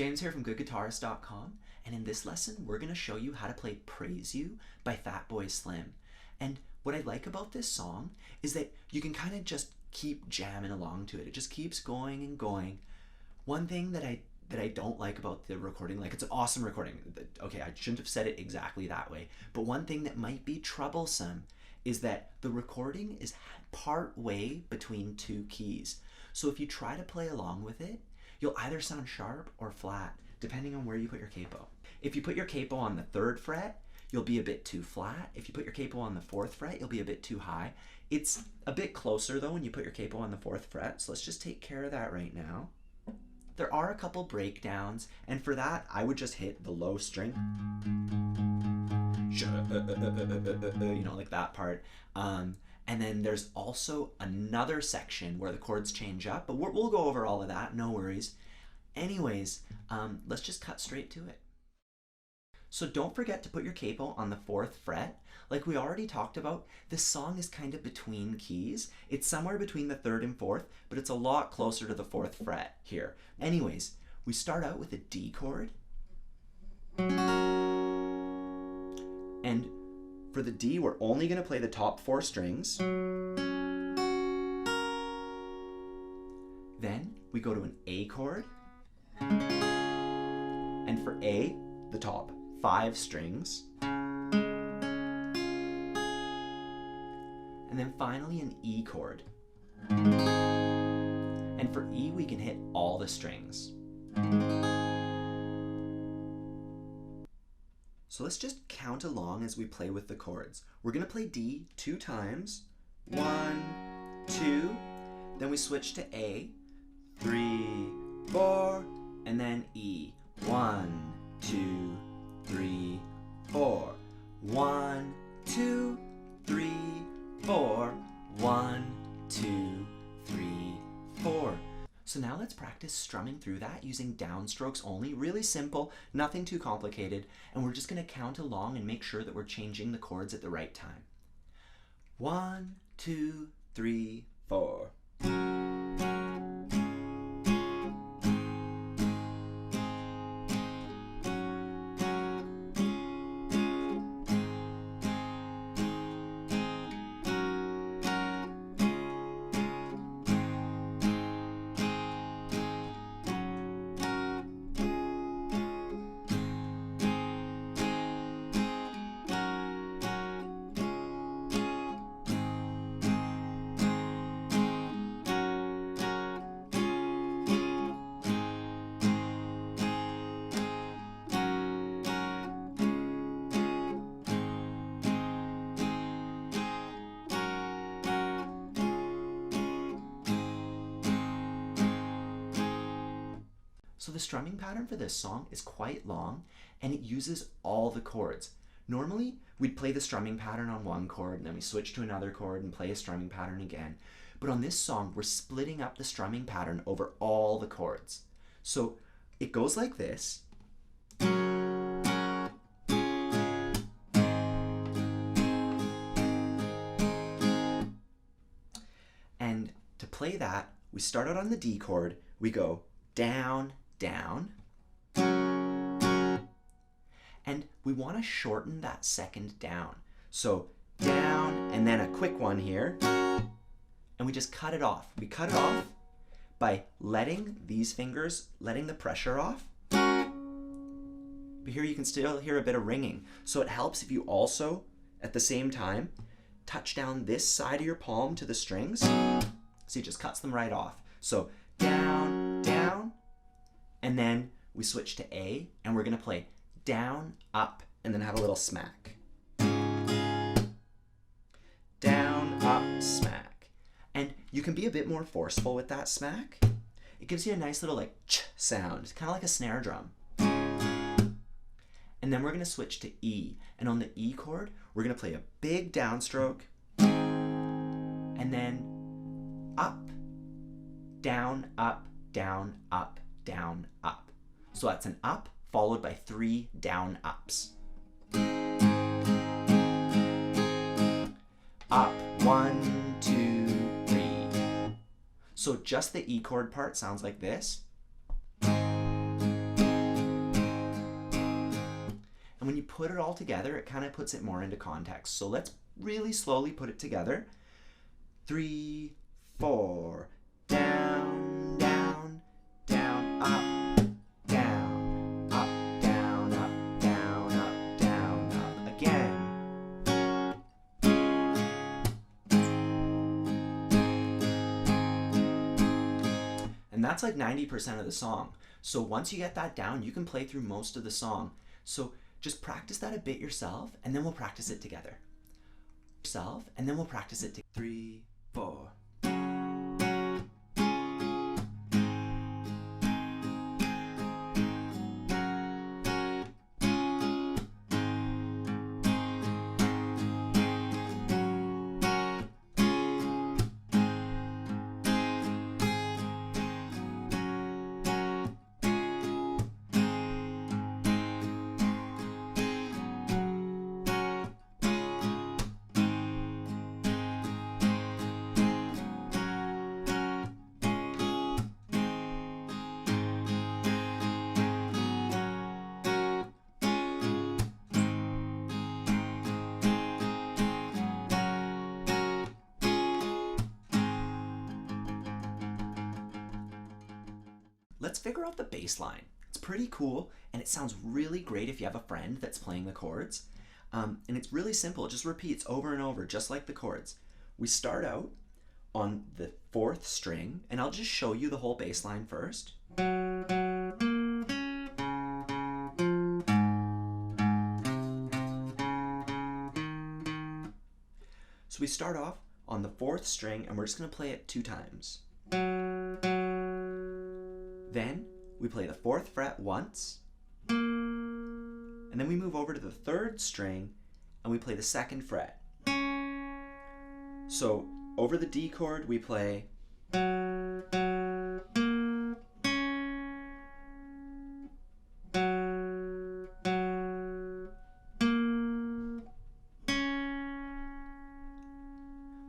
James here from goodguitarist.com, and in this lesson we're going to show you how to play Praise You by Fatboy Slim. And what I like about this song is that you can kind of just keep jamming along to it. It just keeps going and going. One thing that I don't like about the recording, like it's an awesome recording. Okay, I shouldn't have said it exactly that way, but one thing that might be troublesome is that the recording is part way between two keys. So if you try to play along with it, you'll either sound sharp or flat, depending on where you put your capo. If you put your capo on the 3rd fret, you'll be a bit too flat. If you put your capo on the 4th fret, you'll be a bit too high. It's a bit closer though when you put your capo on the 4th fret, so let's just take care of that right now. There are a couple breakdowns, and for that, I would just hit the low string. You know, like that part. And then there's also another section where the chords change up, but we'll go over all of that, no worries. Anyways, let's just cut straight to it. So don't forget to put your capo on the 4th fret. Like we already talked about, this song is kind of between keys. It's somewhere between the 3rd and 4th, but it's a lot closer to the 4th fret here. Anyways, we start out with a D chord. And for the D, we're only going to play the top 4 strings. Then we go to an A chord. And for A, the top 5 strings. And then finally an E chord. And for E, we can hit all the strings. So let's just count along as we play with the chords. We're going to play D 2 times. 1, 2. Then we switch to A. 3, 4. And then E. 1, 2, 3, 4. 1, 2, 3, 4. 1, 2, 3, 4. So now let's practice strumming through that using downstrokes only. Really simple, nothing too complicated. And we're just going to count along and make sure that we're changing the chords at the right time. 1, 2, 3, 4. So the strumming pattern for this song is quite long, and it uses all the chords. Normally, we'd play the strumming pattern on one chord, and then we switch to another chord and play a strumming pattern again. But on this song, we're splitting up the strumming pattern over all the chords. So it goes like this. And to play that, we start out on the D chord, we go down, down, and we want to shorten that 2nd down. So down, and then a quick one here, and we just cut it off. We cut it off by letting these fingers, letting the pressure off. But here you can still hear a bit of ringing. So it helps if you also, at the same time, touch down this side of your palm to the strings. So it just cuts them right off. So down, down, and then we switch to A, and we're going to play down, up, and then have a little smack. Down, up, smack. And you can be a bit more forceful with that smack. It gives you a nice little like ch sound, kind of like a snare drum. And then we're going to switch to E, and on the E chord, we're going to play a big downstroke, and then up, down, up, down, up, down, up. So that's an up followed by 3 down ups. Up, 1, 2, 3. So just the E chord part sounds like this. And when you put it all together, it kind of puts it more into context. So let's really slowly put it together. 3, 4, down, down, down, up, down, up, down, up, down, up, down, up, again. And that's like 90% of the song. So once you get that down, you can play through most of the song. So just practice that a bit yourself, and then we'll practice it together. 3, 4. Let's figure out the bass line. It's pretty cool, and it sounds really great if you have a friend that's playing the chords. And it's really simple. It just repeats over and over, just like the chords. We start out on the 4th string, and I'll just show you the whole bass line first. So we start off on the 4th string, and we're just going to play it 2 times. Then we play the 4th fret once, and then we move over to the 3rd string and we play the 2nd fret. So over the D chord we play,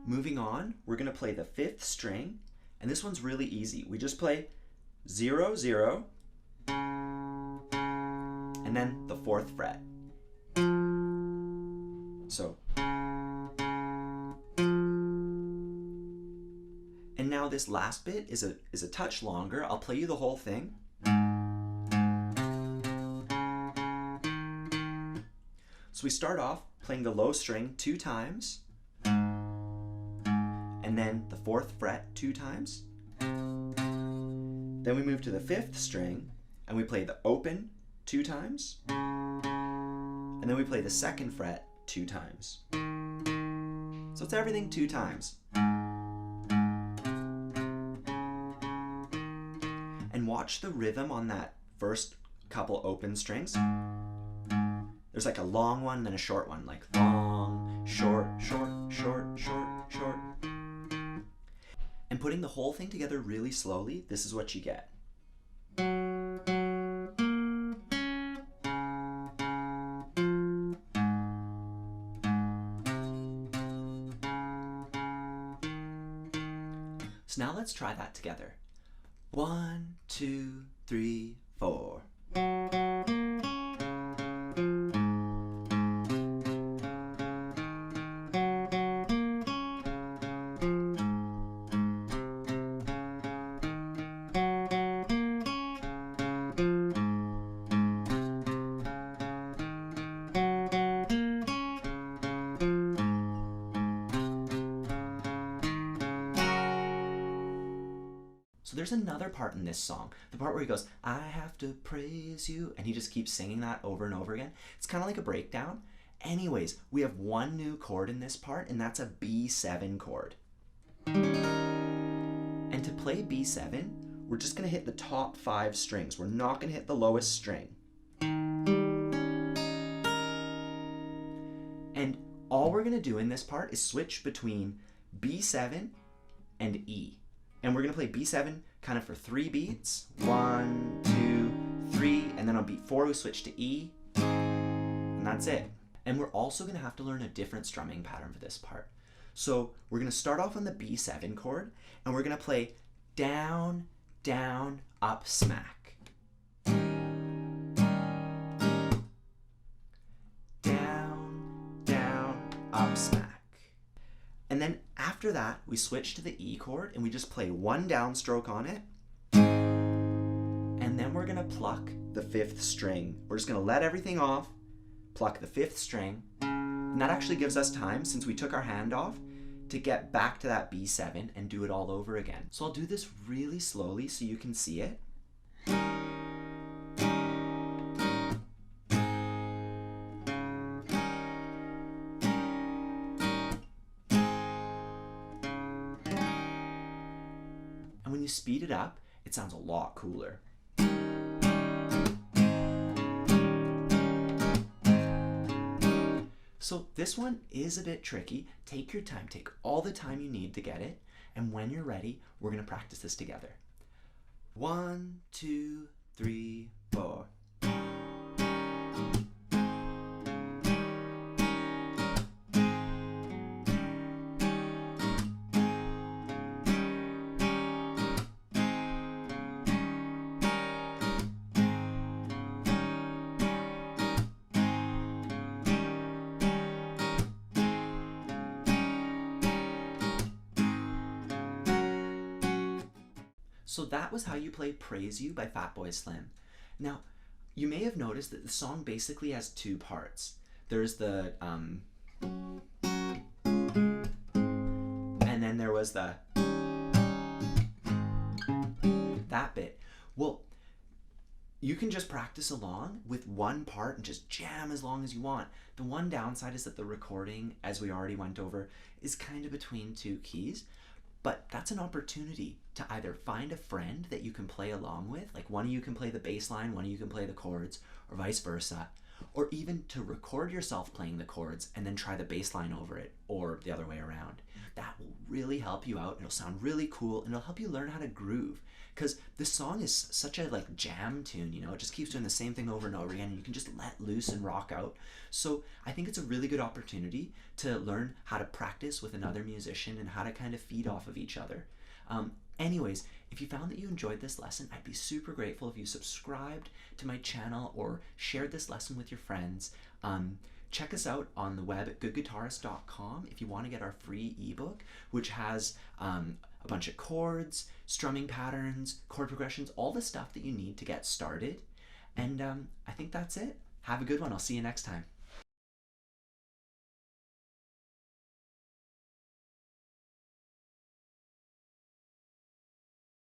moving on, we're going to play the 5th string, and this one's really easy. We just play 0, 0, and then the 4th fret. So, and now this last bit is a touch longer. I'll play you the whole thing. So we start off playing the low string 2 times, and then the 4th fret 2 times. Then we move to the 5th string, and we play the open 2 times, and then we play the 2nd fret 2 times. So it's everything 2 times. And watch the rhythm on that first couple open strings. There's like a long one and then a short one, like long, short, short, short, short, short. And putting the whole thing together really slowly, this is what you get. So now let's try that together. 1, 2, 3, 4. So there's another part in this song, the part where he goes, I have to praise you, and he just keeps singing that over and over again. It's kind of like a breakdown. Anyways, we have one new chord in this part, and that's a B7 chord. And to play B7, we're just going to hit the top 5 strings. We're not going to hit the lowest string. And all we're going to do in this part is switch between B7 and E. And we're going to play B7 kind of for 3 beats. 1, 2, 3, and then on beat 4 we switch to E, and that's it. And we're also going to have to learn a different strumming pattern for this part. So we're going to start off on the B7 chord, and we're going to play down, down, up, smack. And then after that, we switch to the E chord and we just play one downstroke on it. And then we're gonna pluck the 5th string. We're just gonna let everything off, pluck the 5th string, and that actually gives us time, since we took our hand off, to get back to that B7 and do it all over again. So I'll do this really slowly so you can see it. And when you speed it up, it sounds a lot cooler. So this one is a bit tricky. Take your time, take all the time you need to get it, and when you're ready, we're gonna practice this together. 1, 2, 3, 4. So that was how you play Praise You by Fatboy Slim. Now, you may have noticed that the song basically has 2 parts. There's the, and then there was the, that bit. Well, you can just practice along with one part and just jam as long as you want. The one downside is that the recording, as we already went over, is kind of between 2 keys. But that's an opportunity to either find a friend that you can play along with, like one of you can play the bass line, one of you can play the chords, or vice versa, or even to record yourself playing the chords and then try the bass line over it, or the other way around. That will really help you out. It'll sound really cool, and it'll help you learn how to groove. Because this song is such a like jam tune, you know, it just keeps doing the same thing over and over again, and you can just let loose and rock out. So I think it's a really good opportunity to learn how to practice with another musician and how to kind of feed off of each other. Anyways, if you found that you enjoyed this lesson, I'd be super grateful if you subscribed to my channel or shared this lesson with your friends. Check us out on the web at goodguitarist.com if you want to get our free ebook, which has a bunch of chords, strumming patterns, chord progressions, all the stuff that you need to get started. And I think that's it. Have a good one. I'll see you next time.